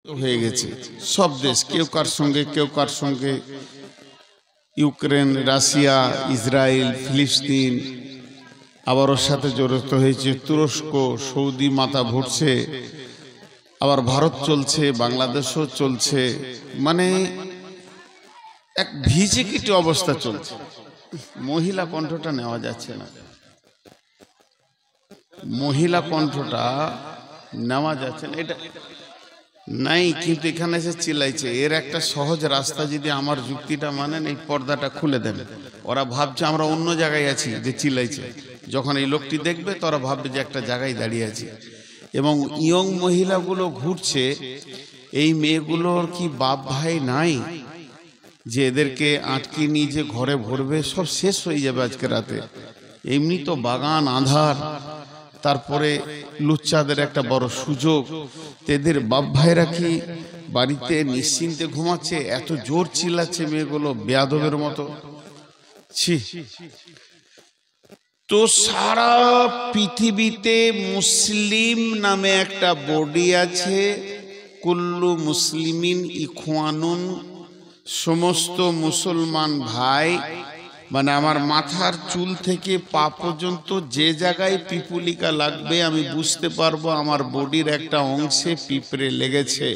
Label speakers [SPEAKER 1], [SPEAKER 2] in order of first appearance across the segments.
[SPEAKER 1] হয়ে গেছে সব দেশ, কেউ কার সঙ্গে ইউক্রেন, রাশিয়া, ইসরায়েল, ফিলিস্তিন, আবার ওর সাথে জড়িত হয়েছে তুরস্ক, সৌদি মাথা ভরছে, আবার ভারত চলছে, বাংলাদেশও চলছে, মানে এক ভিজিকিটি অবস্থা চলছে। মহিলা কণ্ঠটা নেওয়া যাচ্ছে না, মহিলা কণ্ঠটা নেওয়া যাচ্ছে না, এটা নাই, কিন্তু এখানে এসে চিল্লাইছে। এর একটা সহজ রাস্তা, যদি আমার যুক্তিটা মানেন, এই পর্দাটা খুলে দেন। ওরা ভাবছে আমরা অন্য জায়গায় আছি, যে চিল্লাইছে। যখন এই লোকটি দেখবে তো ওরা ভাববে যে একটা জায়গায় দাঁড়িয়ে আছি। এবং ইয়ং মহিলাগুলো ঘুরছে, এই মেয়েগুলোর কি বাপ ভাই নাই যে এদেরকে আটকে নিয়ে যে ঘরে ভরবে? সব শেষ হয়ে যাবে আজকে রাতে। এমনি তো বাগান আঁধার, তারপরে লুচ্চাদের একটা বড় সুযোগ। এদের বাপ ভাইরা কি বাড়িতে নিশ্চিন্তে ঘুমাচ্ছে? এত জোর চিল্লাচ্ছে মেয়েগুলো বেয়াদবের মতো। ছি! তো সারা পৃথিবীতে মুসলিম নামে একটা বডি আছে, কুল্লু মুসলিমিন ইখওয়ানুন, সমস্ত মুসলমান ভাই, মানে আমার মাথার চুল থেকে পা পর্যন্ত যে জায়গায় পিপুলিকা লাগবে আমি বুঝতে পারবো আমার বডির একটা অংশে পিঁপড়ে লেগেছে।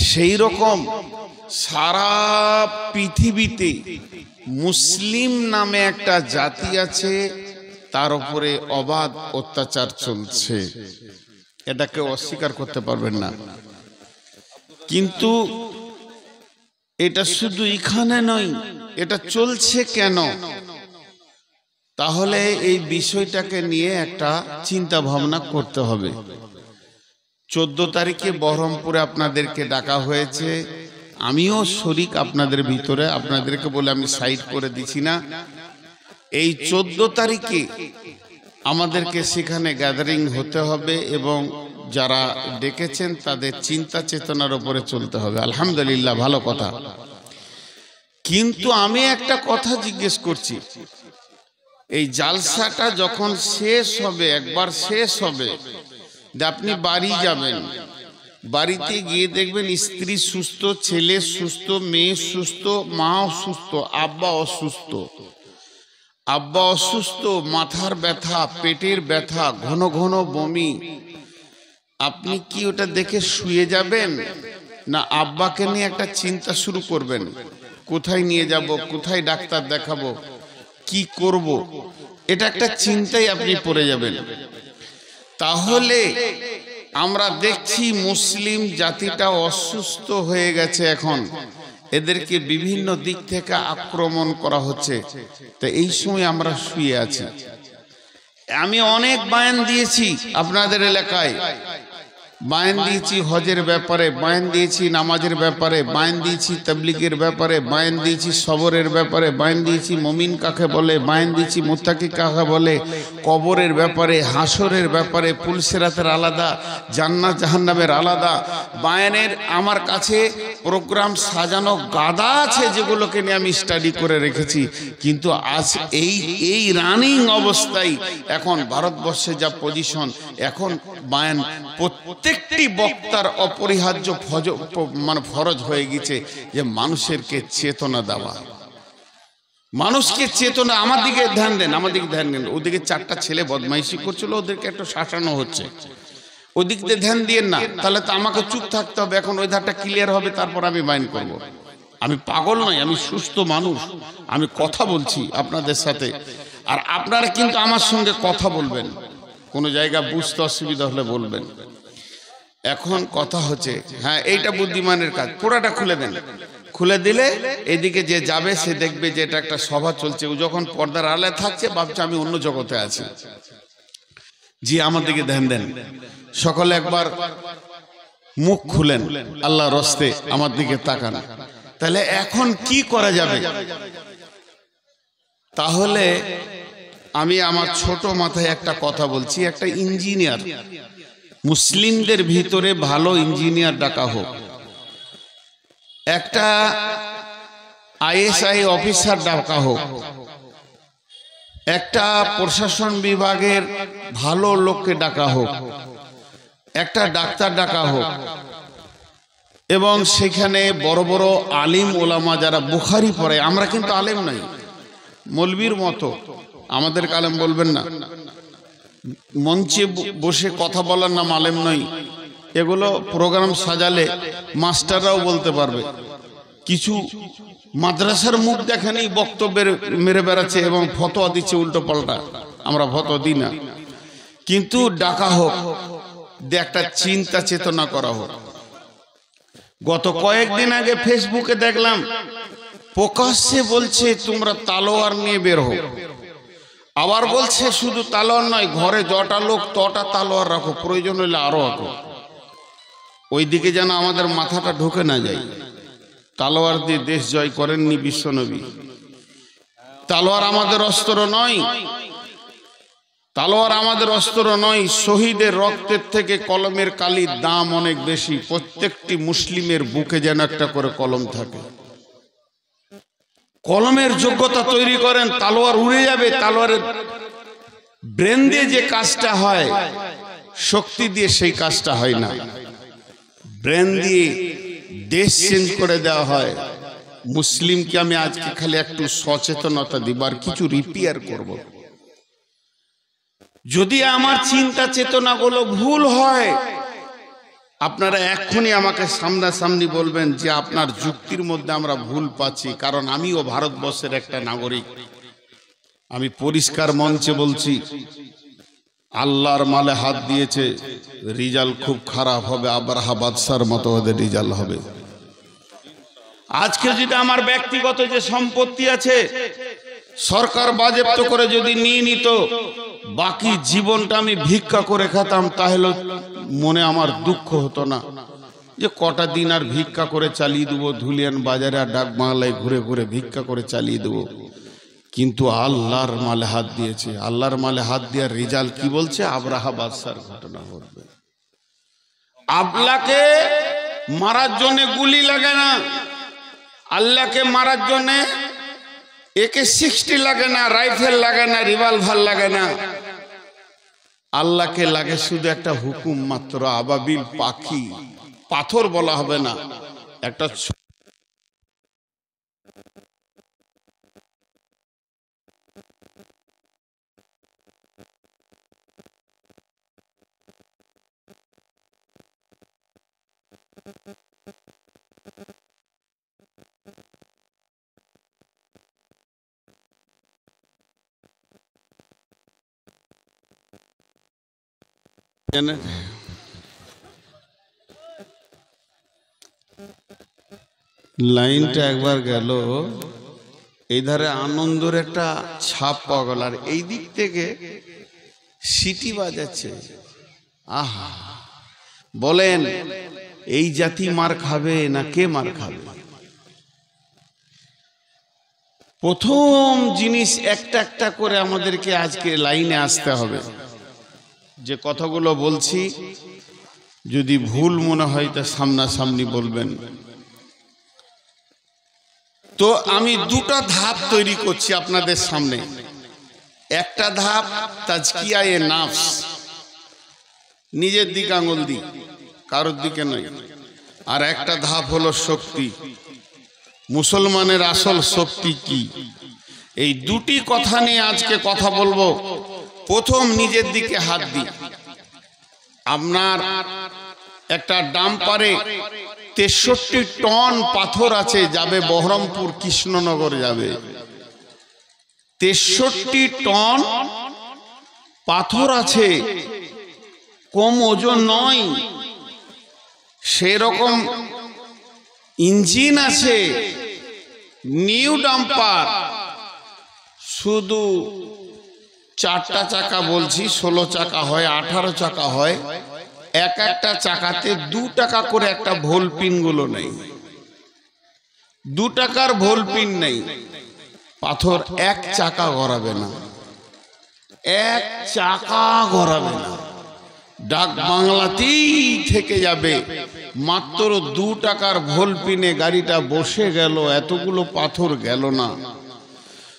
[SPEAKER 1] সেই রকম সারা পৃথিবীতে মুসলিম নামে একটা জাতি আছে, তার উপরে অবাধ অত্যাচার চলছে, এটাকে অস্বীকার করতে পারবেন না। কিন্তু এটা শুধু এখানে নয়, এটা চলছে কেন? তাহলে এই বিষয়টাকে নিয়ে একটা চিন্তা ভাবনা করতে হবে। 14 তারিখে বহরমপুরে আপনাদেরকে ডাকা হয়েছে, আমিও শরিক আপনাদের ভিতরে, আপনাদেরকে বলে আমি সাইড করে দিছি না। এই 14 তারিখে আমাদেরকে সেখানে গ্যাদারিং হতে হবে এবং যারা ডেকেছেন তাদের চিন্তা চেতনার উপরে চলতে হবে। আলহামদুলিল্লাহ, ভালো কথা। কিন্তু আমি একটা কথা জিজ্ঞেস করছি, এই জালসাটা যখন শেষ হবে, একবার শেষ হবে, আপনি বাড়ি যাবেন, বাড়িতে গিয়ে দেখবেন স্ত্রী সুস্থ, ছেলে সুস্থ, মেয়ে সুস্থ, মা অসুস্থ, আব্বা অসুস্থ, মাথার ব্যথা, পেটের ব্যথা, ঘন ঘন বমি। আপনি কি ওটা দেখে শুয়ে যাবেন, না আব্বাকে নিয়ে একটা চিন্তা শুরু করবেন? কোথায় নিয়ে যাব, কোথায় ডাক্তার দেখাবো, কি করব? এটা একটা চিন্তায় আপনি পড়ে যাবেন। তাহলে আমরা দেখছি মুসলিম জাতিটা অসুস্থ হয়ে গেছে, এখন এদেরকে বিভিন্ন দিক থেকে আক্রমণ করা হচ্ছে। তো এই সময় আমরা শুয়ে আছি। আমি অনেক বয়ান দিয়েছি আপনাদের এলাকায়, বয়ান দিয়েছি হজের ব্যাপারে, বয়ান দিয়েছি নামাজের ব্যাপারে, বয়ান দিয়েছি তাবলীগের ব্যাপারে, বয়ান দিয়েছি সবরের ব্যাপারে, বয়ান দিয়েছি মুমিন কাকে বলে, বয়ান দিয়েছি মুত্তাকি কাকে বলে, কবরের ব্যাপারে, হাসরের ব্যাপারে, পুলসিরাতের আলাদা, জান্নাত জাহান্নামের আলাদা। বয়ানের আমার কাছে প্রোগ্রাম সাজানো গাদা আছে, যেগুলোকে নিয়ে আমি স্টাডি করে রেখেছি। কিন্তু আজ এই রানিং অবস্থায় এখন ভারতবর্ষে যা পজিশন, এখন বয়ান প্রত্যেকটি বক্তার অপরিহার্য ফরজ হয়ে গেছে যে মানুষেরকে চেতনা দেওয়া, মানুষকে চেতনা। আমার দিকে ধ্যান দেন, আমার দিকে ধ্যান দেন। ওদিকে 4টা ছেলে বদমাইশি করছিল, ওদেরকে একটু শাসানো হচ্ছে, ওদিক দিয়ে ধ্যান দিয়েন না। তাহলে তো আমাকে চুপ থাকতে হবে, এখন ওই ধারটা ক্লিয়ার হবে, তারপর আমি বাইন করব। আমি পাগল নই, আমি সুস্থ মানুষ, আমি কথা বলছি আপনাদের সাথে। আর আপনারা কিন্তু আমার সঙ্গে কথা বলবেন, কোনো জায়গা বুঝতে অসুবিধা হলে বলবেন। এখন কথা হচ্ছে, হ্যাঁ এইটা বুদ্ধিমানের কাজ, পুরাটা খুলে দেন। খুলে দিলে এদিকে যে যাবে সে দেখবে যে এটা একটা সভা চলছে। ও যখন পর্দার আড়ালে থাকছে ভাবছে আমি অন্য জগতে আছি। জি, আমার দিকে ধ্যান দেন। সকলে একবার মুখ খুলেন, আল্লাহর রাস্তে আমার দিকে তাকান। তাহলে এখন কি করা যাবে? তাহলে আমি আমার ছোট মাথায় একটা কথা বলছি। একটা ইঞ্জিনিয়ার, মুসলিমদের ভিতরে ভালো ইঞ্জিনিয়ার ডাকা হোক, একটা আইএসআই অফিসার ডাকা হোক, একটা প্রশাসন বিভাগের ভালো লোককে ডাকা হোক, একটা ডাক্তার ডাকা হোক, এবং সেখানে বড় বড় আলিম ওলামা যারা বুখারি পড়ে, আমরা কিন্তু আলেম নই, মৌলবীর মতো আমাদেরকে আলেম বলবেন না, মঞ্চে বসে কথা বলার নাম আলেম নই। এগুলো প্রোগ্রাম সাজালে মাস্টাররাও বলতে পারবে। কিছু মাদ্রাসার মুখ দেখানেই বক্তব্যের মেরে বেড়াচ্ছে এবং ফতোয়া দিচ্ছে উল্টো পাল্টা, আমরা ফতোয়া দিই না, কিন্তু ডাকা হোক, একটা চিন্তা চেতনা করা হোক। গত কয়েকদিন আগে ফেসবুকে দেখলাম প্রকাশ্যে বলছে তোমরা তালোয়ার নিয়ে বের হো, আবার বলছে শুধু তালোয়ার নয়, ঘরে যটা লোক তটা তালোয়ার রাখো, প্রয়োজন হলে আরো রাখো। ওইদিকে যেন আমাদের মাথাটা ঢুকে না যায়। তালোয়ার দিয়ে দেশ জয় করেননি বিশ্বনবী। তালোয়ার আমাদের অস্ত্র নয়, তালোয়ার আমাদের অস্ত্র নয়। শহীদের রক্তের থেকে কলমের কালির দাম অনেক বেশি। প্রত্যেকটি মুসলিমের বুকে যেন একটা করে কলম থাকে। কলমের যোগ্যতা তৈরি করেন, তালোয়ার উড়ে যাবে। তালোয়ারের ব্রেন দিয়ে যে কাজটা হয়, শক্তি দিয়ে সেই কাজটা হয় না। ব্রেন দিয়ে দেশ চেঞ্জ করে দেওয়া হয়। মুসলিমকে আমি আজকে খালি একটু সচেতনতা দিবার, কিছু রিপেয়ার করব। যদি আমার চিন্তা চেতনাগুলো ভুল হয়, আপনারা এক্ষুনি আমাকে সামনাসামনি বলবেন যে আপনার যুক্তির মধ্যে আমরা ভুল পাচ্ছি। কারণ আমিও ভারতবর্ষের একটা নাগরিক। আমি পরিষ্কার মঞ্চে বলছি, আল্লাহর মালে হাত দিয়েছে, রিজাল্ট খুব খারাপ হবে, আবরাহা বাদশার মতো ওদের রিজাল্ট হবে। আজকে যদি আমার ব্যক্তিগত যে সম্পত্তি আছে সরকার বাজেপ্ত করে যদি নিয়ে নিত, বাকি জীবনটা আমি ভিক্ষা করে খেতাম, তাহলে মনে আমার দুঃখ হতো না যে কটা দিন আর ভিক্ষা করে চালিয়ে দেবো, ধুলিয়ান বাজারে আর ডাক বাংলায় ঘুরে ঘুরে ভিক্ষা করে চালিয়ে দেবো। কিন্তু আল্লাহর মালে হাত দিয়েছে, আল্লাহর মালে হাত দেওয়ার রেজাল্ট কি বলছে? আবরাহা বাদশার ঘটনা ঘটবে। আল্লাহকে মারার জন্য গুলি লাগে না, আল্লাহকে মারার জন্য AK-60 লাগে না, রাইফেল লাগে না, রিভলভার লাগে না। আল্লাহকে লাগে শুধু একটা হুকুম মাত্র, আবাবিল পাখি, পাথর বলা হবে না, একটা লাইনটা একবার গেল, এই ধারে আনন্দের একটা ছাপ পাওয়া গেল, আর এই দিক থেকে সিটি বাজাচ্ছে। আহা, বলেন এই জাতি মার খাবে না কে মার খাবে? প্রথম জিনিস একটা একটা করে আমাদেরকে আজকে লাইনে আসতে হবে। যে কথাগুলো বলছি যদি ভুল মনে হয় তা সামনাসামনি বলবেন। তো আমি দুটো ধাপ তৈরি করছি আপনাদের সামনে। একটা ধাপ তাজকিয়ায়ে নাফস, নিজের দিকে আঙুল দি, কারোর দিকে নয়। আর একটা ধাপ হলো শক্তি, মুসলমানের আসল শক্তি কি। এই দুটি কথা নিয়ে আজকে কথা বলবো। প্রথম নিজের দিকে হাত দিই। আপনার একটা ডাম্পারে 63 টন পাথর আছে, যাবে বহরমপুর কৃষ্ণনগর যাবে। 63 টন পাথর আছে, কম ওজন নয়। সেরকম ইঞ্জিন আছে, নিউ ডাম্পার, শুধু 4টা চাকা বলছি, 16 চাকা হয়, 18 চাকা হয়। এক একটা চাকাতে 2 টাকা করে একটা ভোল পিন গুলো নেই, 2 টাকার ভোল পিন নেই। পাথর এক চাকা গড়াবে না, এক চাকা গড়াবে না, ডাক বাংলাতেই থেকে যাবে। মাত্র 2 টাকার ভোল পিনে গাড়িটা বসে গেল, এতগুলো পাথর গেল না।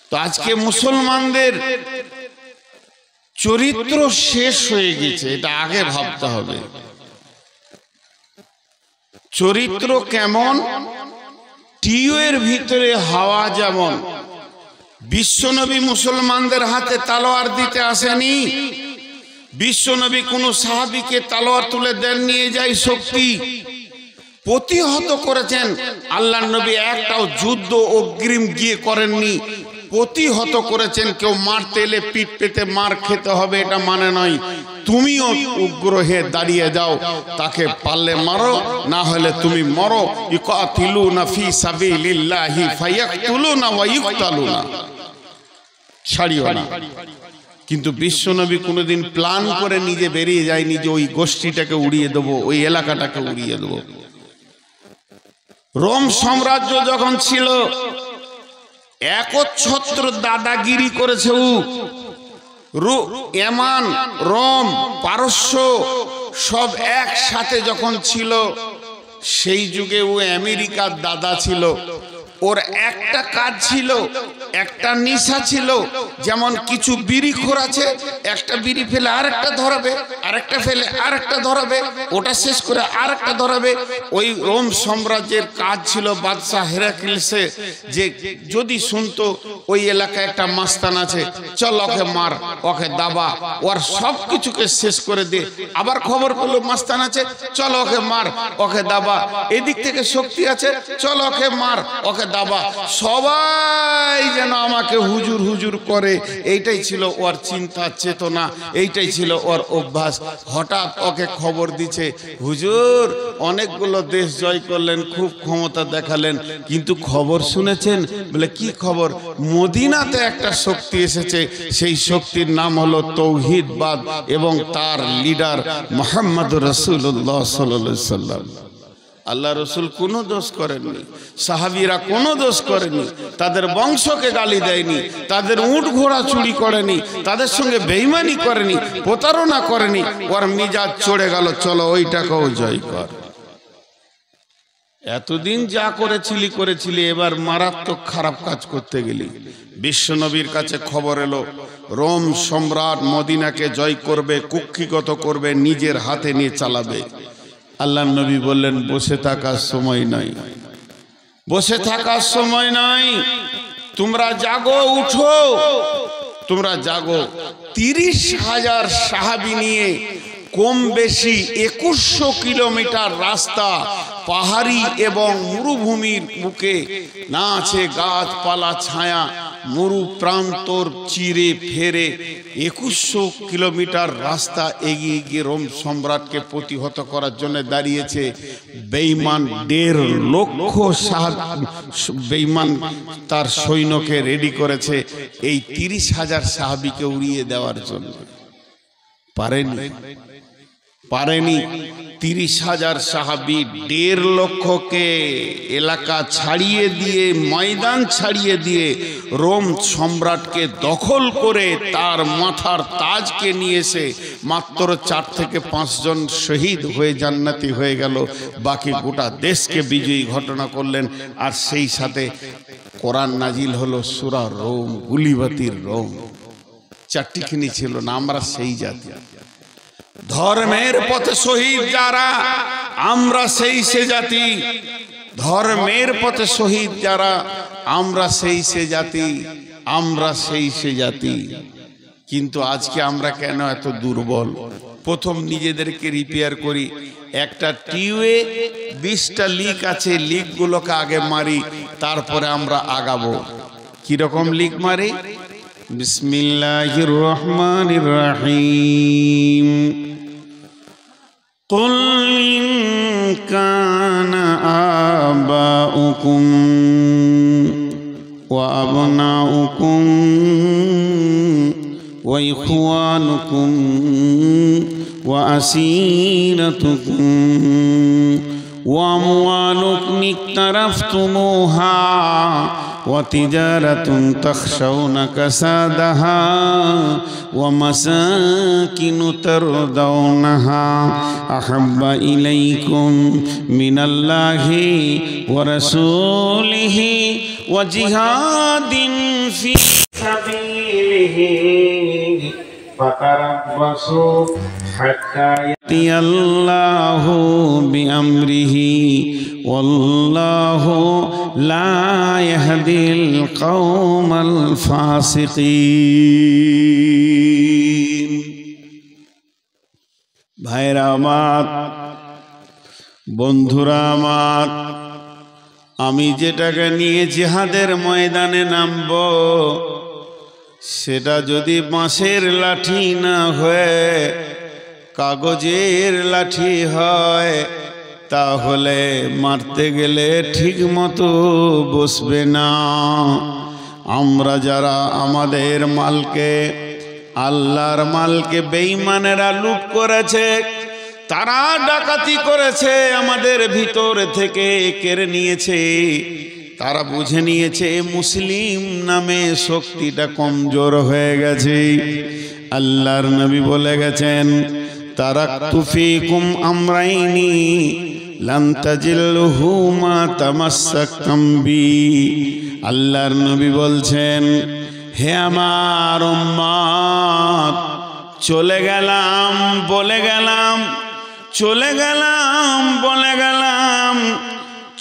[SPEAKER 1] তো আজকে মুসলমানদের চরিত্র শেষ হয়ে গেছে, এটা আগে ভাবতে হবে। চরিত্র কেমন, টিউয়ের ভিতরে হাওয়া যেমন। বিশ্বনবী মুসলমানদের হাতে তলোয়ার দিতে আসেনি, বিশ্বনবী কোন সাহাবীকে তলোয়ার তুলে দেন নিয়ে যাই শক্তি, প্রতিহত করেছেন। আল্লাহর নবী একটাও যুদ্ধ অগ্রিম গিয়ে করেননি, প্রতিহত করেছেন। কেউ মারতে এলে পিঠ পেতে মার খেতে হবে এটা মানে নয়, তুমিও উগ্র হয়ে দাঁড়িয়ে যাও, তাকে পারলে মারো, না হলে তুমি মরো। ইকাতিলুনা ফি সাবিলিল্লাহি ফায়াকতুলুনা ওয়া ইকতালুনা, ছাড়িও না। কিন্তু বিশ্বনবী কোনোদিন প্ল্যান করে নিজে বেরিয়ে যায়নি যে ওই গোষ্ঠীটাকে উড়িয়ে দেবো, ওই এলাকাটাকে উড়িয়ে দেবো। রোম সাম্রাজ্য যখন ছিল একচ্ছত্র দাদাগিরি করেছে। ইয়ামান, রোম, পারস্য সব একসাথে যখন ছিল, সেই যুগে ও আমেরিকার দাদা ছিল। ওর একটা কাজ ছিল, একটা নিশা ছিল। যেমন কিছু বিড়িখোর আছে, একটা বিড়ি ফেলে আরেকটা ধরাবে, আরেকটা ফেলে আরেকটা ধরাবে, ওটা শেষ করে আরেকটা ধরাবে। ওই রোম সাম্রাজ্যের কাজ ছিল বাদশাহ হেরাক্লিসে, যে যদি শুনতো ওই এলাকায় একটা মাস্তান আছে, চল ওকে মার, ওকে দাবা, ওর সব কিছুকে শেষ করে দে। আবার খবর পেলো মাস্তান আছে, চল ওকে মার, ওকে দাবা। এদিক থেকে শক্তি আছে, চল ওকে মার, ওকে দাবা। সবাই যেন আমাকে হুজুর হুজুর করে, এইটাই ছিল ওর চিন্তা চেতনা, এইটাই ছিল ওর অভ্যাস। হঠাৎ ওকে খবর দিচ্ছে, হুজুর অনেকগুলো দেশ জয় করলেন, খুব ক্ষমতা দেখালেন, কিন্তু খবর শুনেছেন? বলে কি খবর? মদিনাতে একটা শক্তি এসেছে, সেই শক্তির নাম হলো তৌহিদবাদ এবং তার লিডার মুহাম্মদুর রাসূলুল্লাহ সাল্লাল্লাহু আলাইহি সাল্লাম। আল্লাহ রসুল কোনো দোষ করেননি, সাহাবীরা কোনো দোষ করেনি, তাদের বংশকে গালি দেয়নি, তাদের উট ঘোড়া চুরি করেনি, তাদের সঙ্গে বেঈমানি করেনি, প্রতারণা করেনি। ওর মিজাজ চড়ে গেল, চলো ওইটাকেও জয় কর। এতদিন যা করেছিলি, এবার মারাত্মক খারাপ কাজ করতে গেলি। বিশ্বনবীর কাছে খবর এলো, রোম সম্রাট মদিনাকে জয় করবে, কুক্ষিগত করবে, নিজের হাতে নিয়ে চালাবে। আল্লাহর নবী বললেন, বসে থাকার সময় নাই, বসে থাকার সময় নাই, তোমরা জাগো, উঠো, তোমরা জাগো। 30,000 সাহাবী নিয়ে কম বেশি 2100 কিলোমিটার রাস্তা, পাহাড়ি এবং মরুভূমির বুকে, না আছে গাছপালা ছায়া, মরু প্রান্তর চিরে ফেরে 2100 কিলোমিটার রাস্তা এগিয়ে গিয়ে রোম সম্রাটকে প্রতিহত করার জন্য দাঁড়িয়েছে। বেঈমান 1.5 লক্ষ বেঈমান তার সৈন্যকে রেডি করেছে এই 30,000 সাহাবীকে উড়িয়ে দেওয়ার জন্য। পারেনি। 30,000 সাহাবী 1.5 লক্ষকে এলাকা ছাড়িয়ে দিয়ে, ময়দান ছাড়িয়ে দিয়ে রোম সম্রাটকে দখল করে তার মাথার তাজকে নিয়ে এসে মাত্র 4 থেকে 5 জন শহীদ হয়ে জান্নাতি হয়ে গেল। বাকি গোটা দেশকে বিজয়ী ঘটনা করলেন। আর সেই সাথে কোরআন নাজিল হলো সূরা রোম, গুলিবাতির রোম। 4টিখানি ছিল না, আমরা সেই জাতি। ধর্মের পথে শহীদ যারা, আমরা সেই সে জাতি। ধর্মের পথে শহীদ যারা, আমরা সেই সে জাতি, আমরা সেই সে জাতি। কিন্তু আজকে আমরা কেন এত দুর্বল? প্রথম নিজেদেরকে রিপেয়ার করি। একটা টিউবে 20টা লিক আছে, লিকগুলোকে আগে মারি, তারপরে আমরা আগাবো। কিরকম লিক মারি? বিসমিল্লাহির রহমানির রহিম। قل إن كان آباؤكم وأبناؤكم وإخوانكم وأسيرتكم وأموال اقترفتموها وتجارة تخشون كسادها ومساكن ترضونها أحب إليكم من الله ورسوله وجهاد في سبيله
[SPEAKER 2] فتربصوا حتى
[SPEAKER 1] يأتي الله بأمره والله لا يهدي القوم الفاسقين ভাইরা আমার, বন্ধুরা আমার, আমি যেটাকে নিয়ে জিহাদের ময়দানে নামব, সেটা যদি বাঁশের লাঠি না হয়ে কাগজের লাঠি হয়, তাহলে মারতে গেলে ঠিক মতো বসবে না। আমরা যারা আমাদের মালকে, আল্লাহর মালকে বেঈমানেরা লুট করেছে, তারা ডাকাতি করেছে, আমাদের ভিতর থেকে কেড়ে নিয়েছে, তারা বুঝে নিয়েছে মুসলিম নামে শক্তিটা কমজোর হয়ে গেছে। আল্লাহর নবী বলে গেছেন, তারাকতু ফীকুম আমরাইনি লান তাজিল্লু মা তামাসসাকতুম বি। আল্লাহর নবী বলছেন, হে আমার উম্মত, চলে গেলাম বলে গেলাম, চলে গেলাম বলে গেলাম,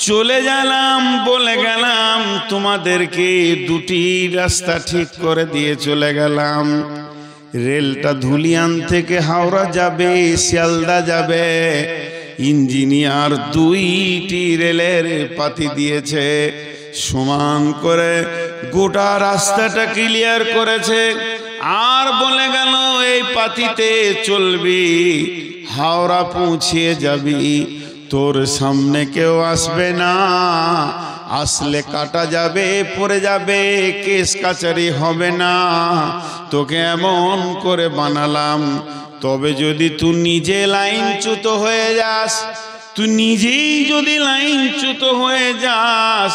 [SPEAKER 1] চলে গেলাম বলে গেলাম, তোমাদেরকে দুটি রাস্তা ঠিক করে দিয়ে চলে গেলাম। রেলটা ধুলিয়ান থেকে হাওড়া যাবে, শিয়ালদা যাবে, ইঞ্জিনিয়ার দুইটি রেলের পাতি দিয়েছে, সমান করে গোটা রাস্তাটা ক্লিয়ার করেছে, আর বলে গেল এই পাতিতে চলবি, হাওড়া পৌঁছিয়ে যাবি, তোর সামনে কেউ আসবে না, আসলে কাটা যাবে, পড়ে যাবে, কেস কাচারি হবে না, তোকে এমন করে বানালাম। তবে যদি তুই নিজে লাইনচ্যুত হয়ে যাস, তুই নিজেই যদি লাইনচ্যুত হয়ে যাস,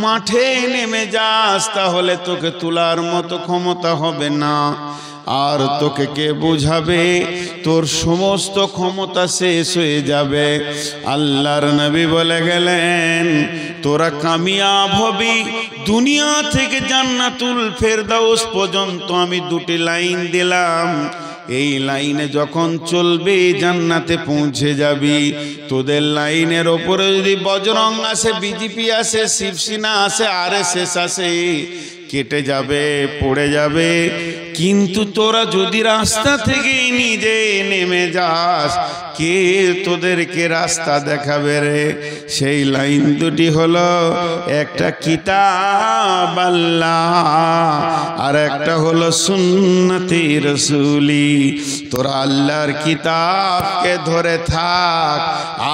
[SPEAKER 1] মাঠে নেমে যাস, তাহলে তোকে তোলার মতো ক্ষমতা হবে না। আর তোকে কে বোঝাবে? তোর সমস্ত ক্ষমতা শেষ হয়ে যাবে। আল্লাহর নবী বলে গেলেন, তোরা কামিয়াব হবি। দুনিয়া থেকে জান্নাতুল ফেরদাউস পর্যন্ত আমি দুটি লাইন দিলাম, এই লাইনে যখন চলবে জান্নাতে পৌঁছে যাবি। তোদের লাইনের ওপরে যদি বজরং আসে, বিজেপি আসে, শিবসেনা আসে, RSS আসে, কেটে যাবে, পড়ে যাবে। কিন্তু তোরা যদি রাস্তা থেকে নিজে নেমে যাস, কে তোদেরকে রাস্তা দেখাবে রে? সেই লাইন দুটি হলো, একটা কিতাব আল্লাহ আর একটা হলো সুন্নতি রসুলি। তোরা আল্লাহর কিতাবকে ধরে থাক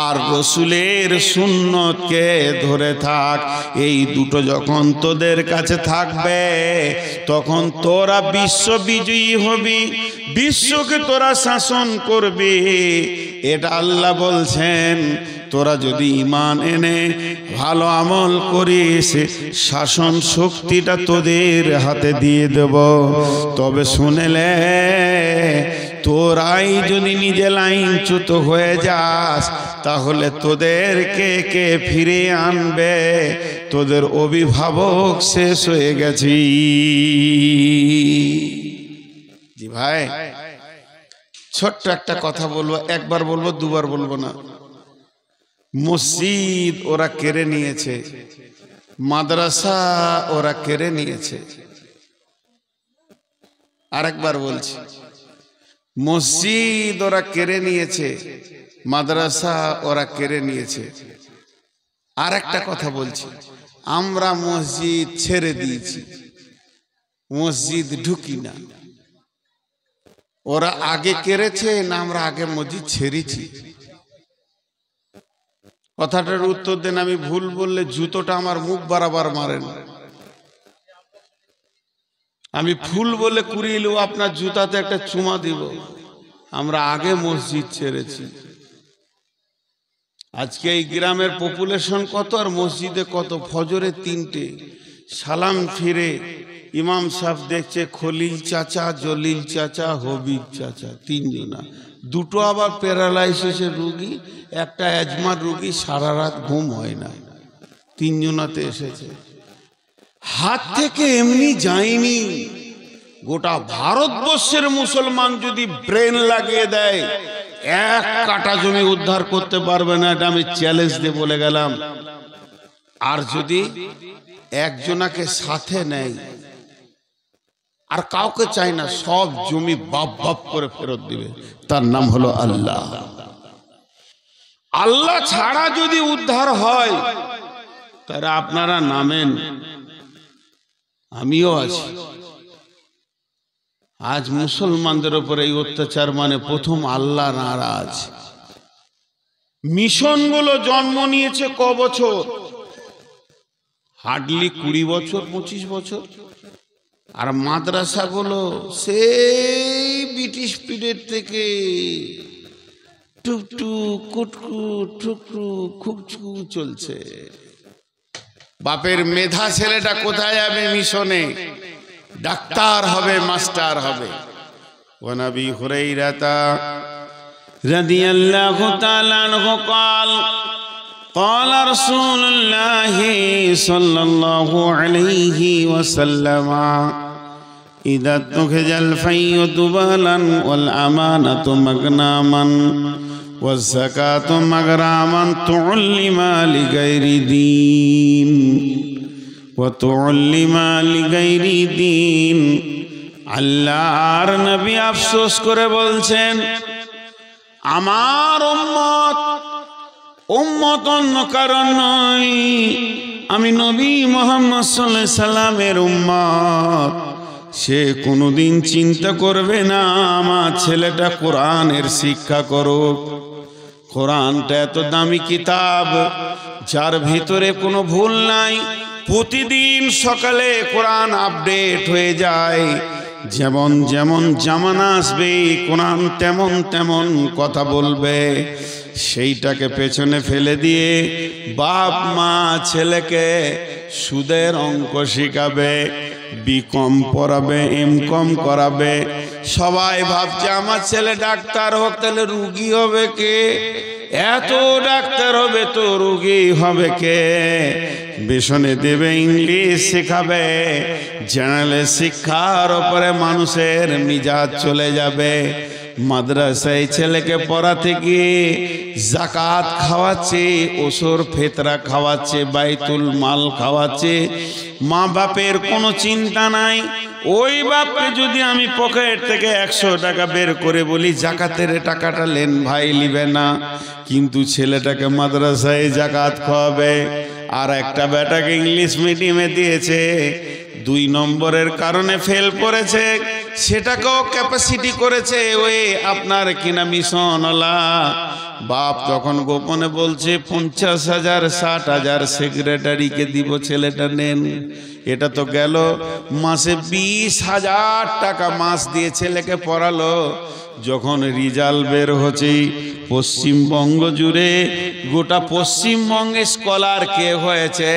[SPEAKER 1] আর রসুলের সুন্নতকে ধরে থাক। এই দুটো যখন তোদের কাছে থাকবে, তখন তোরা বিশ্ব বিজয়ী হবি, বিশ্বকে তোরা শাসন করবি। এটা আল্লাহ বলছেন। তোরা যদি ঈমান এনে ভালো আমল করিস, শাসন শক্তিটা তোদের হাতে দিয়ে দেব। তবে শুনেলে, তোরাই যদি নিজে লাইনচ্যুত হয়ে যাস, তাহলে তোদেরকে কে ফিরে আনবে? তোদের অভিভাবক শেষ হয়ে গেছে। জি ভাই, ছোট্ট একটা কথা বলবো, একবার বলবো, দুবার বলবো না। মসজিদ ওরা কেড়ে নিয়েছে, মাদ্রাসা ওরা কেড়ে নিয়েছে। আরেকবার বলছি, মসজিদ ওরা কেড়ে নিয়েছে, মাদ্রাসা ওরা কেড়ে নিয়েছে। আর একটা কথা বলছি, আমরা মসজিদ ছেড়ে দিয়েছি, মসজিদ ঢুকি না। ওরা আগে কেড়েছে না আমরা আগে মসজিদ ছেড়েছি? কথাটার উত্তর দেন। আমি ভুল বললে জুতোটা আমার মুখ বরাবর মারেন। আমি ফুল বলে কুড়িয়ে আপনার জুতাতে একটা চুমা দিব। আমরা আগে মসজিদ ছেড়েছি। আজকে এই গ্রামের পপুলেশন কত আর মসজিদে কত? ফজরে 3টে সালাম ফিরে ইমাম সাহেব দেখছে খলিল চাচা, জলিল চাচা, হবিব চাচা, 3 জনা। 2টো আবার প্যারালাইসিসের রুগী, একটা অ্যাজমার রুগী, সারা রাত ঘুম হয় না। 3 জনাতে এসেছে। হাত থেকে এমনি যায়নি, গোটা ভারতবর্ষের মুসলমান যদি ব্রেন লাগিয়ে দেয়, এক কাটা জমি উদ্ধার করতে পারবে না, এটা আমি চ্যালেঞ্জ দিয়ে বলে গেলাম। আর যদি একজনাকে সাথে নেয়, আর কাউকে চাই না, সব জমি বাপ বাপ করে ফেরত দিবে, তার নাম হলো আল্লাহ। আল্লাহ ছাড়া যদি উদ্ধার হয়, তারা আপনারা নামেন, আমিও আছি। আজ মুসলমানদের উপরে এই অত্যাচার, মানে প্রথম আল্লাহ নারাজ। মিশনগুলো জন্ম নিয়েছে ক বছর? হার্ডলি 20 বছর 25 বছর। আর মাদ্রাসাগুলো সেই ব্রিটিশ পিরিয়ড থেকে টুকটুক কুটকুট ঠুকটুক খুকছু চলছে। বাপের মেধা ছেলেটা কোথায় যাবে? মিশনে ডাক্তার হবে, মাস্টার হবে। ওয়া নবী হুরায়রা রাদিয়াল্লাহু তাআলা আনহু قال قال رسول الله صلى الله عليه وسلم إذا اتخذ الفي دبالا والأمانة مغناما والزكاة مغراما تعلم لغير دين وتعلم لغير دين। আল্লাহর নবী আফসোস করে বলছেন, আমার উম্মত অন্য কারণ নয়, আমি নবী মুহাম্মদ সাল্লাল্লাহু আলাইহি সাল্লামের উম্মত। সে কোনোদিন চিন্তা করবে না আমার ছেলেটা কোরআনের শিক্ষা করুক। কোরআনটা এত দামি কিতাব, যার ভিতরে কোনো ভুল নাই। প্রতিদিন সকালে কোরআন আপডেট হয়ে যায়। যেমন যেমন জামানা আসবে, কোরআন তেমন তেমন কথা বলবে। সেইটাকে পেছনে ফেলে দিয়ে বাপ মা ছেলেকে সুদের অঙ্ক শিখাবে, বিকম পড়াবে, এমকম করাবে। সবাই ভাবছে আমার ছেলে ডাক্তার হোক, তাহলে রুগী হবে কে? এত ডাক্তার হবে তো রুগী হবে কে? বেসনে দেবে ইংলিশ শেখাবে, জেনারেল শিক্ষার উপরে মানুষের মিজাজ চলে যাবে। মাদ্রাসায় ছেলেকে পড়াতে গিয়ে জাকাত খাওয়াচ্ছে, ওসর ফেতরা খাওয়াচ্ছে, বাইতুল মাল খাওয়াচ্ছে। মা বাপের কোনো চিন্তা নাই। ওই বাপকে যদি আমি পকেট থেকে 100 টাকা বের করে বলি জাকাতের টাকাটা লেন ভাই, লিবে না। কিন্তু ছেলেটাকে মাদ্রাসায় জাকাত খাওয়াবে। আর একটা বেটাকে ইংলিশ মিডিয়ামে দিয়েছে, 2 নম্বরের কারণে ফেল করেছে, সেটাকেও ক্যাপাসিটি করেছে ওই আপনার কিনা মিশনওয়ালা। বাপ তখন গোপনে বলছে 50,000 60,000 সেক্রেটারিকে দিব, ছেলেটা নেন। এটা তো গেল মাসে 20,000 টাকা মাস দিয়ে ছেলেকে পড়ালো। যখন রিজাল্ট বের হচ্ছে পশ্চিমবঙ্গ জুড়ে, গোটা পশ্চিমবঙ্গে স্কলার কে হয়েছে?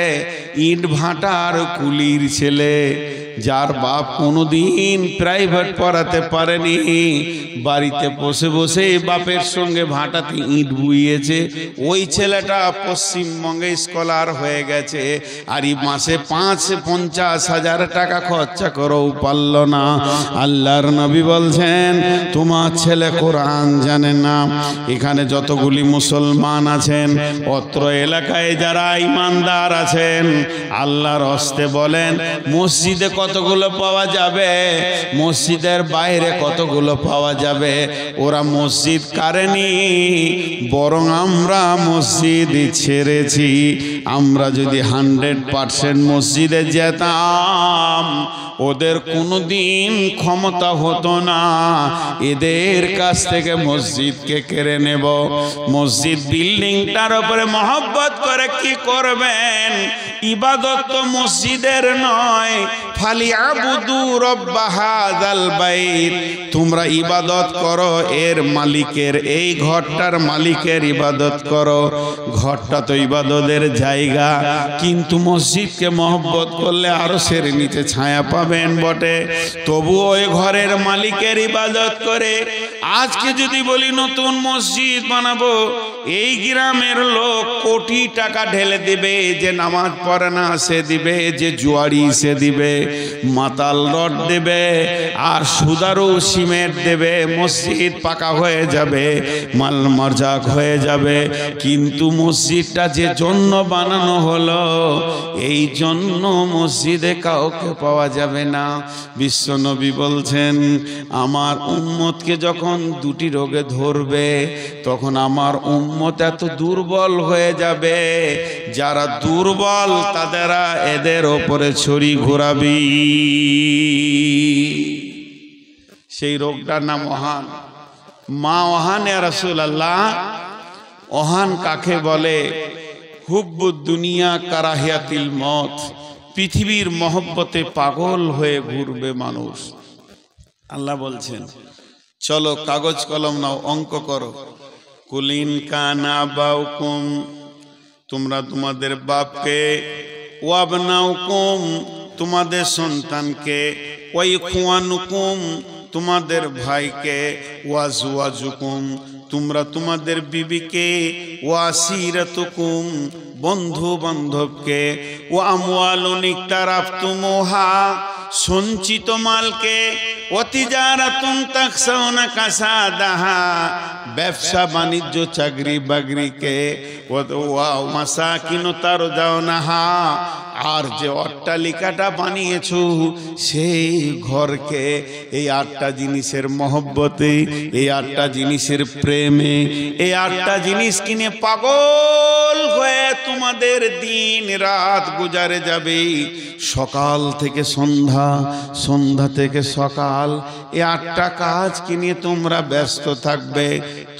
[SPEAKER 1] ইট ভাটার কুলির ছেলে, যার বাপ কোনোদিন প্রাইভেট পড়াতে পারেনি, বাড়িতে বসে বসে বাপের সঙ্গে ভাটাতে ইট বুইয়েছে। ওই ছেলেটা পশ্চিমবঙ্গে স্কলার হয়ে গেছে। আর এই মাসে 50,000 টাকা খরচা করেও পারল না। আল্লাহর নবী বলছেন তোমার ছেলে কোরআন জানে না। এখানে যতগুলি মুসলমান আছেন, অত্র এলাকায় যারা ইমানদার আছেন, আল্লাহর হস্তে বলেন মসজিদে কতগুলো পাওয়া যাবে, মসজিদের বাইরে কতগুলো পাওয়া যাবে। ওরা মসজিদ কারেনি, বরং আমরা মসজিদ ছেড়েছি। আমরা যদি 100% মসজিদে যেতাম, ওদের কোনোদিন ক্ষমতা হতো না এদের কাছ থেকে মসজিদকে কেড়ে নেব। মসজিদ বিল্ডিংটার উপরে মহব্বত করে কি করবেন? ইবাদত তো মসজিদের নয়। ফালিয়াবুদু রব্ব হাযাল বাইত, তোমরা ইবাদত করো এর মালিকের, এই ঘরটার মালিকের ইবাদত করো। ঘরটা তো ইবাদতের জায়গা, কিন্তু মসজিদকে মহব্বত করলে আরশের নিচে ছায়া পাবেন বটে। তবু ওই ঘরের মালিকের ইবাদত করে। আজকে যদি বলি নতুন মসজিদ বানাবো, এই গ্রামের লোক কোটি টাকা ঢেলে দিবে, যে নামাজ পড়ে না সে দিবে, যে জুয়ারি সে দিবে, মাতাল রড দেবে, আর সুদারু সিমেন্ট দেবে, মসজিদ পাকা হয়ে যাবে, মাল মরজাক হয়ে যাবে। কিন্তু মসজিদটা যে জন্য বানানো হলো, এই জন্য মসজিদে কাউকে পাওয়া যাবে না। বিশ্বনবী বলছেন, আমার উম্মতকে যখন দুটি রোগে ধরবে, তখন আমার উম্মত এত দুর্বল হয়ে যাবে, যারা দুর্বল তাদেরা এদের ওপরে ছড়ি ঘোরাবি। সেই রোগটার নাম ওহান। মা ওহান ইয়া রাসূলুল্লাহ। ওহান কাকে বলে? হুব্বুদ দুনিয়া কারাহিয়াতিল মত, পৃথিবীর মহব্বতে পাগল হয়ে ঘুরবে মানুষ। আল্লাহ বলছেন, চলো কাগজ কলম নাও, অঙ্ক করো। কুলিন কানা বাউকুম, তোমরা তোমাদের বাপকে, ওয়াবনাউকুম, তোমাদের সন্তানকে, ওয়াইখওয়ানুকুম, তোমাদের ভাইকে, ওয়াজওয়াজুকুম, তোমরা তোমাদের বিবিকে, ওয়াসিরাতুকুম, বন্ধু বান্ধবকে, ও আমওয়ালুন ইকতারাফতুমুহা, সঞ্চিত মালকে, ওয়াতিজারাতুন তাখসাউনা কাসাদাহা, ব্যবসা বাণিজ্য চাকরি বাকরিকে, ওয়া মাসাকিন তারজাউনাহা, আর যে অট্টালিকাটা বানিয়েছো সেই ঘরকে। এই 8টা জিনিসের মহব্বতে, এই 8টা জিনিসের প্রেমে, এই 8টা জিনিস কিনে পাগল হয়ে তোমাদের দিন রাত গুজারে যাবে। সকাল থেকে সন্ধ্যা, সন্ধ্যা থেকে সকাল, এই 8টা কাজ কিনে তোমরা ব্যস্ত থাকবে।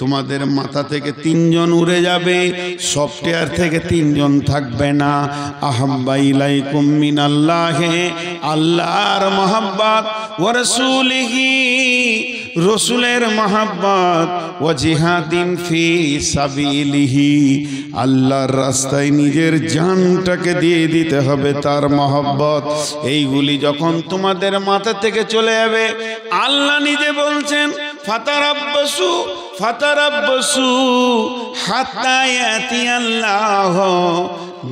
[SPEAKER 1] তোমাদের মাথা থেকে 3 জন উড়ে যাবে, সফটওয়্যার থেকে 3 জন থাকবে না। আহাব্বা ইলাইকুম মিনাল্লাহি, আল্লাহর মহব্বত, ওয়া রাসূলিহি, রসুলের মহব্বত, ওয়া জিহাদিন ফি সাবিলিহি, আল্লাহর রাস্তায় নিজের জানটাকে দিয়ে দিতে হবে, তার মহব্বত। এইগুলি যখন তোমাদের মাথা থেকে চলে যাবে, আল্লাহ নিজে বলছেন, ফাতারাব্বাসু ফাতারাব্বাসু হাত্তা ইয়াতিয়াল্লাহ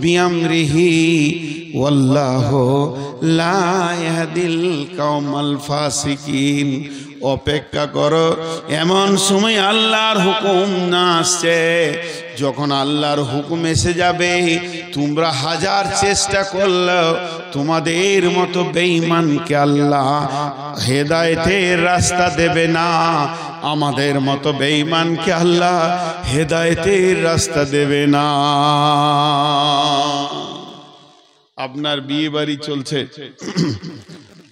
[SPEAKER 1] বিআমরিহি ওয়াল্লাহু লা ইয়াহদিল কওমাল ফাসিকিন। অপেক্ষা করো, এমন সময় আল্লাহর হুকুম না আসছে। যখন আল্লাহর হুকুম এসে যাবে, তোমরা হাজার চেষ্টা করলেও তোমাদের মতো বেঈমানকে আল্লাহ হেদায়েতের রাস্তা দেবে না। আমাদের মতো বেঈমানকে আল্লাহ হেদায়েতের রাস্তা দেবে না। আপনার বিয়ে বাড়ি চলছে,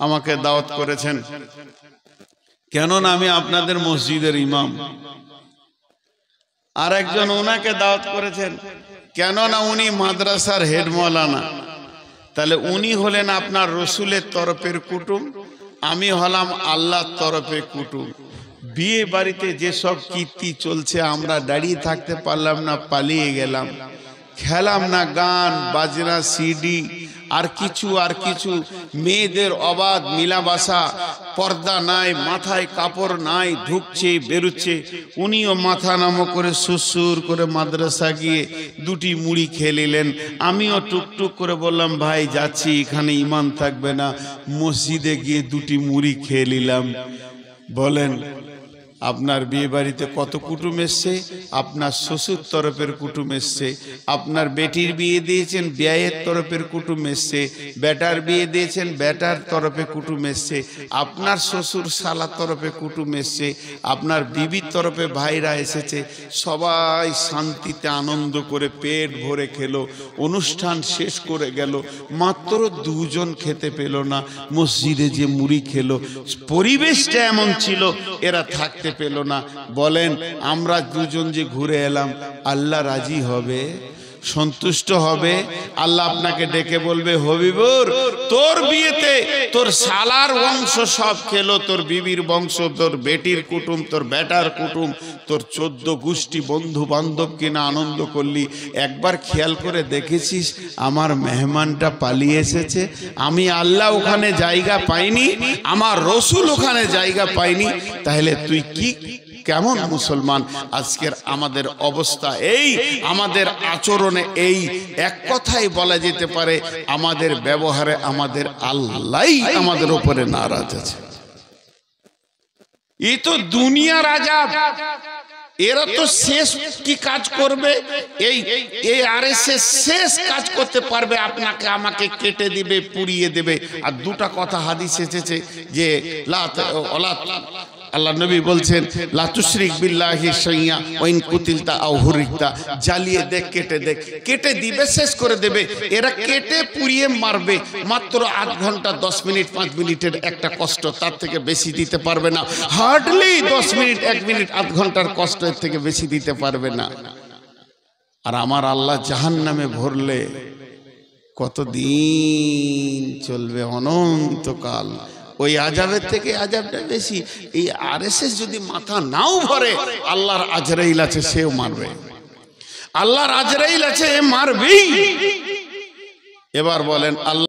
[SPEAKER 1] আমাকে দাওয়াত করেছেন, কেননা আমি আপনাদের মসজিদের ইমাম। আর একজন ওনাকে দাওয়াত করেছেন, কেননা উনি মাদ্রাসার হেড মাওলানা। তাহলে উনি হলেন আপনার রসুলের তরফের কুটুম, আমি হলাম আল্লাহর তরফে কুটুম। বিয়ে বাড়িতে যেসব কীর্তি চলছে, আমরা দাঁড়িয়ে থাকতে পারলাম না, পালিয়ে গেলাম, খেলাম না গান বাজনা সিডি আর কিছু মেয়েদের অবাধ মিলাবাসা, পর্দা নাই, মাথায় কাপড় নাই, ঢুকছে বেরুচ্ছে। উনিও মাথা নামো করে সুসুর করে মাদ্রাসা গিয়ে 2টি মুড়ি খেয়ে নিলেন। আমিও টুকটুক করে বললাম, ভাই যাচ্ছি, এখানে ইমান থাকবে না, মসজিদে গিয়ে 2টি মুড়ি খেয়ে নিলাম। বলেন আপনার বিয়ে বাড়িতে কত কুটুম এসছে? আপনার শ্বশুর তরফের কুটুম এসছে, আপনার বেটির বিয়ে দিয়েছেন, বিয়ের তরফের কুটুম এসছে, বেটার বিয়ে দিয়েছেন, বেটার তরফে কুটুম এসছে, আপনার শ্বশুর শালার তরফে কুটুম এসছে, আপনার বিবির তরফে ভাইরা এসেছে। সবাই শান্তিতে আনন্দ করে পেট ভরে খেলো, অনুষ্ঠান শেষ করে গেল। মাত্র 2 জন খেতে পেল না, মসজিদে যে মুড়ি খেলো। পরিবেশটা এমন ছিল, এরা থাকতে পেল না। বলেন আমরা 2 জন যে ঘুরে এলাম, আল্লাহ রাজি হবে, সন্তুষ্ট হবে? আল্লাহ আপনাকে ডেকে বলবে, হবিবুর তোর বিয়েতে তোর শালার বংশ সব খেলো, তোর বিবির বংশ, তোর বেটির কুটুম, তোর বেটার কুটুম, তোর 14 গোষ্ঠী বন্ধু বান্ধব কিনা আনন্দ করলি। একবার খেয়াল করে দেখেছিস আমার মেহমানটা পালিয়ে এসেছে? আমি আল্লাহ ওখানে জায়গা পাইনি, আমার রসুল ওখানে জায়গা পাইনি। তাহলে তুই কি কেমন মুসলমান? আজকের আমাদের অবস্থা এই, আমাদের আচরণে এই, এক কথাই বলা যেতে পারে আমাদের ব্যবহারে আমাদের আল্লাহই আমাদের উপরে নারাজ আছে। এই তো দুনিয়ার আযাব। এরা তো শেষ কি কাজ করবে? এই আরএসএস শেষ কাজ করতে পারবে, আপনাকে আমাকে কেটে দিবে, পুড়িয়ে দেবে। আর দুটা কথা হাদিস এসেছে যে আল্লাহ নবী বলছেন লা তুশরিক বিল্লাহি শাইয়া ওয়া ইন কুতিলতা আও হুরিকতা, জ্বালিয়ে দেখ, কেটে দেখ, কেটে দিবে, শেষ করে দেবে। এরা কেটে পুড়িয়ে মারবে, মাত্র 8 ঘন্টা 10 মিনিট 5 মিনিটের একটা কষ্ট, তার থেকে বেশি দিতে পারবে না। হার্ডলি 10 মিনিট 1 মিনিট 8 ঘন্টার কষ্ট, এর থেকে বেশি দিতে পারবে না। আর আমার আল্লাহ জাহান্নামে ভরলে কতদিন চলবে? অনন্তকাল। ওই আযাবের থেকে আযাবটা বেশি। এই আরএসএস যদি মাথা নাও ভরে, আল্লাহর আজরাইল আছে, সেও মারবে। আল্লাহর আজরাইল আছে, মারবেই। এবার বলেন আল্লাহ